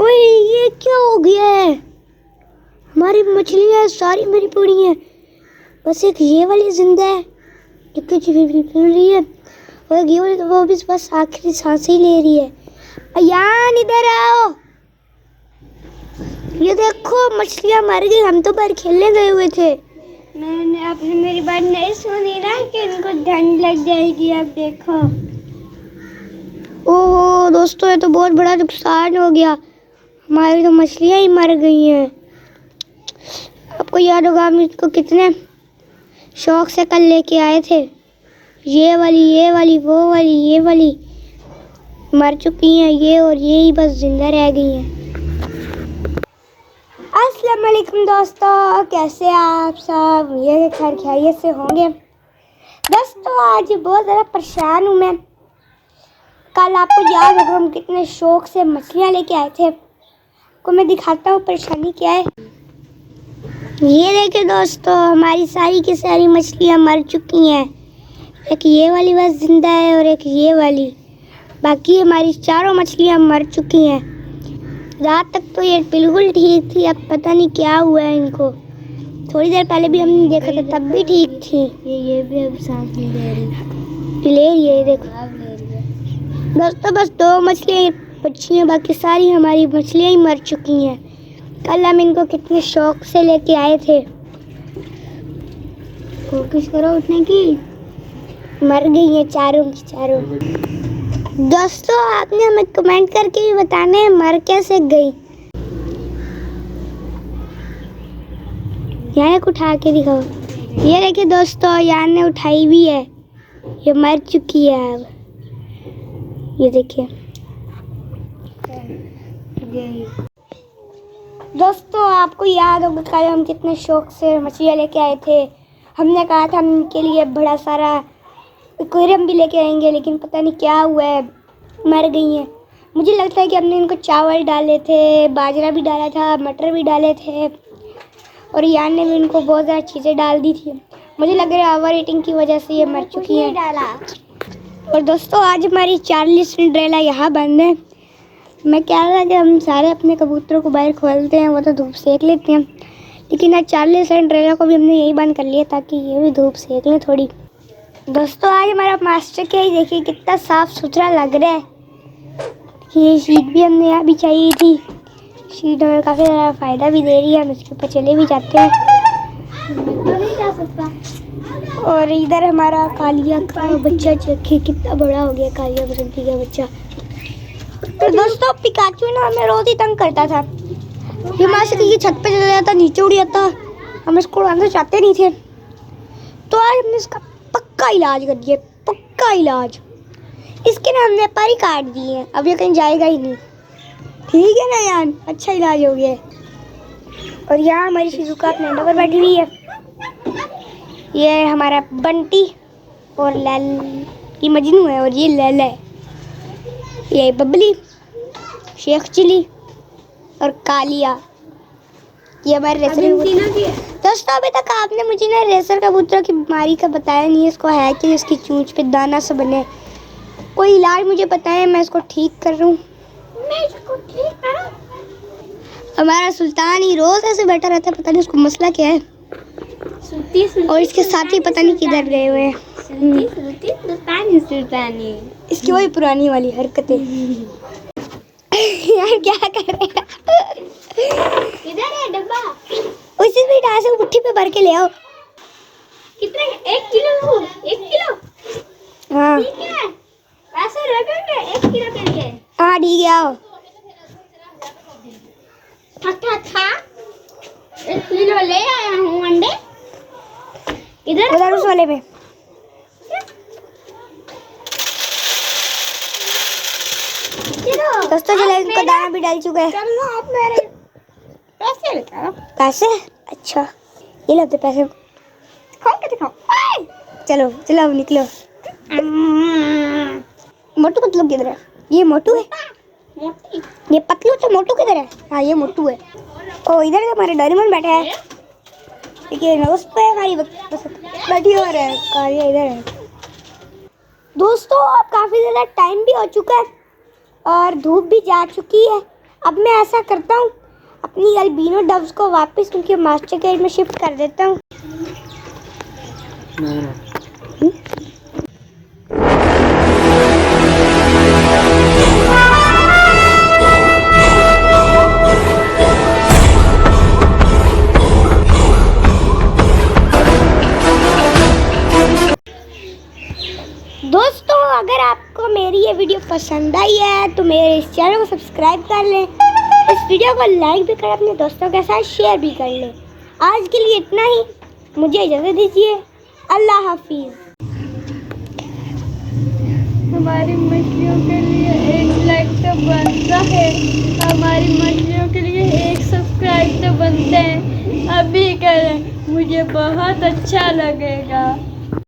ओए ये क्या हो गया है? हमारी मछलियाँ सारी मरी पड़ी हैं, बस एक ये वाली जिंदा है जो कि फिर रही है, और ये वाली तो वो भी बस आखिरी सांस ही ले रही है। अयान इधर आओ, ये देखो मछलियाँ मर गई। हम तो बाहर खेलने गए हुए थे। मैंने आपने मेरी बात नहीं सुनी ना कि इनको ठंड लग जाएगी। अब देखो। ओहो दोस्तों, ये तो बहुत बड़ा नुकसान हो गया, हमारी तो मछलियाँ ही मर गई हैं। आपको याद होगा हम इसको कितने शौक से कल लेके आए थे। ये वाली वो वाली ये वाली मर चुकी हैं, ये और ये ही बस जिंदा रह गई हैं। अस्सलाम वालेकुम दोस्तों, कैसे आप सब? ये खैर खैरियत से होंगे। दोस्तों आज बहुत ज़्यादा परेशान हूँ मैं। कल आपको याद होगा हम कितने शौक से मछलियाँ लेके आए थे। आपको मैं दिखाता हूँ परेशानी क्या है। ये देखिए दोस्तों, हमारी सारी की सारी मछलियाँ मर चुकी हैं। एक ये वाली बस जिंदा है और एक ये वाली, बाकी हमारी चारों मछलियाँ मर चुकी हैं। रात तक तो ये बिल्कुल ठीक थी, अब पता नहीं क्या हुआ है इनको। थोड़ी देर पहले भी हमने देखा था, तब भी ठीक थी। ये भी अब सांस नहीं ले रही। ले रही है, देखो अब ले रही है। दोस्तों बस 2 मछलियाँ बची हैं, बाकी सारी हमारी मछलियाँ ही मर चुकी हैं। कल हम इनको कितने शौक से लेके आए थे। कोशिश करो उठने की। मर गई हैं चारों की चारों। दोस्तों आपने हमें कमेंट करके भी बताना है मर कैसे गई। यहाँ एक उठा के दिखाओ। ये देखिए दोस्तों, यान ने उठाई भी है, ये मर चुकी है अब। ये देखिए दोस्तों, आपको याद होगा कल हम कितने शौक से मछलियाँ लेके आए थे। हमने कहा था हम इनके लिए बड़ा सारा एक्वेरियम भी लेके आएंगे, लेकिन पता नहीं क्या हुआ है, मर गई हैं। मुझे लगता है कि हमने इनको चावल डाले थे, बाजरा भी डाला था, मटर भी डाले थे, और यान ने भी इनको बहुत ज़्यादा चीज़ें डाल दी थी। मुझे लग रहा है ओवर ईटिंग की वजह से ये मर चुकी है। डाला। और दोस्तों आज हमारी चार्ली सिंड्रेला यहाँ बंद है। मैं कह रहा था कि हम सारे अपने कबूतरों को बाहर खोलते हैं, वो तो धूप सेक लेते हैं, लेकिन आज चार्ली सिंड्रेला को भी हमने यही बंद कर लिया ताकि ये भी धूप सेक लें थोड़ी। दोस्तों आज हमारा मास्टर केज देखिए कितना साफ सुथरा लग रहा है। ये शीट भी हमने यहाँ बिछाई थी, शीट हमें काफ़ी ज़्यादा फ़ायदा भी दे रही है, हम इसके ऊपर चले भी जाते हैं। तो नहीं जा सकता। और इधर हमारा कालिया का बच्चा देखिए कितना बड़ा हो गया, कालिया बसंती का बच्चा। तो दोस्तों पिकाचू ना हमें रोज ही तंग करता था, ये हमारे की छत पे चला जाता, नीचे उड़ जाता, हम इसको उड़ाना चाहते नहीं थे। तो आज हमने इसका पक्का इलाज कर दिया, पक्का इलाज। इसके ना हमने पर ही काट दिए हैं, अब ये कहीं जाएगा ही नहीं। ठीक है ना यार, अच्छा इलाज हो गया है। और यहाँ हमारी शिजुका अपने अंडे पर बैठी हुई है। ये हमारा बंटी और लैल की मजनू है, और ये लैला है। ये बबली, शेख चिली और कालिया, ये हमारे रेसर। दोस्तों अभी तक आपने मुझे ना रेसर कबूतर की बीमारी का बताया नहीं, इसको है कि इसकी चूंच पे दाना सा बने। कोई इलाज मुझे बताएं, मैं इसको ठीक कर रहा हूँ। हमारा सुल्तान ही रोज ऐसे बैठा रहता है, पता नहीं उसको मसला क्या है। और इसके साथी पता नहीं किधर गए हुए हैं। सुल्तानी इसकी वही पुरानी वाली हरकतें। यार क्या कर रहे हैं? इधर है डब्बा। उसी भी डाल से मुट्ठी पे भर के ले आओ। कितने? 1 किलो। 1 किलो। हाँ ठीक है, ऐसे रखेंगे 1 किलो के लिए। हाँ ठीक है, आओ। था 1 किलो ले आया हूँ अंडे। इधर उधर उस वाले में। दोस्तों चलो इनको दाना भी डाल चुका है। चलो आप मेरे पैसे लेकर आओ। पैसे? अच्छा ये लो पैसे। दिखाओ के दिखाओ। चलो चलो अब निकलो। मोटू मतलब किधर है? ये मोटू है, मोटी। ये पतलू तो मोटू किधर है? हाँ ये मोटू है। ओ इधर तो हमारे डोरेमोन बैठा है, देखिए उस पे हमारी बैठी हो रहा है, कालिया इधर है। दोस्तों अब काफ़ी ज़्यादा टाइम भी हो चुका है और धूप भी जा चुकी है। अब मैं ऐसा करता हूँ, अपनी अल्बिनो डव्स को वापस उनके मास्टर केज में शिफ्ट कर देता हूँ। दोस्तों अगर आपको मेरी ये वीडियो पसंद आई है तो मेरे इस चैनल को सब्सक्राइब कर लें, इस वीडियो को लाइक भी करें, अपने दोस्तों के साथ शेयर भी कर लें। आज के लिए इतना ही, मुझे इजाज़त दीजिए। अल्लाह हाफिज़। हमारी मछलियों के लिए 1 लाइक तो बनता है, हमारी मछलियों के लिए 1 सब्सक्राइब तो बनते हैं। अभी करें, मुझे बहुत अच्छा लगेगा।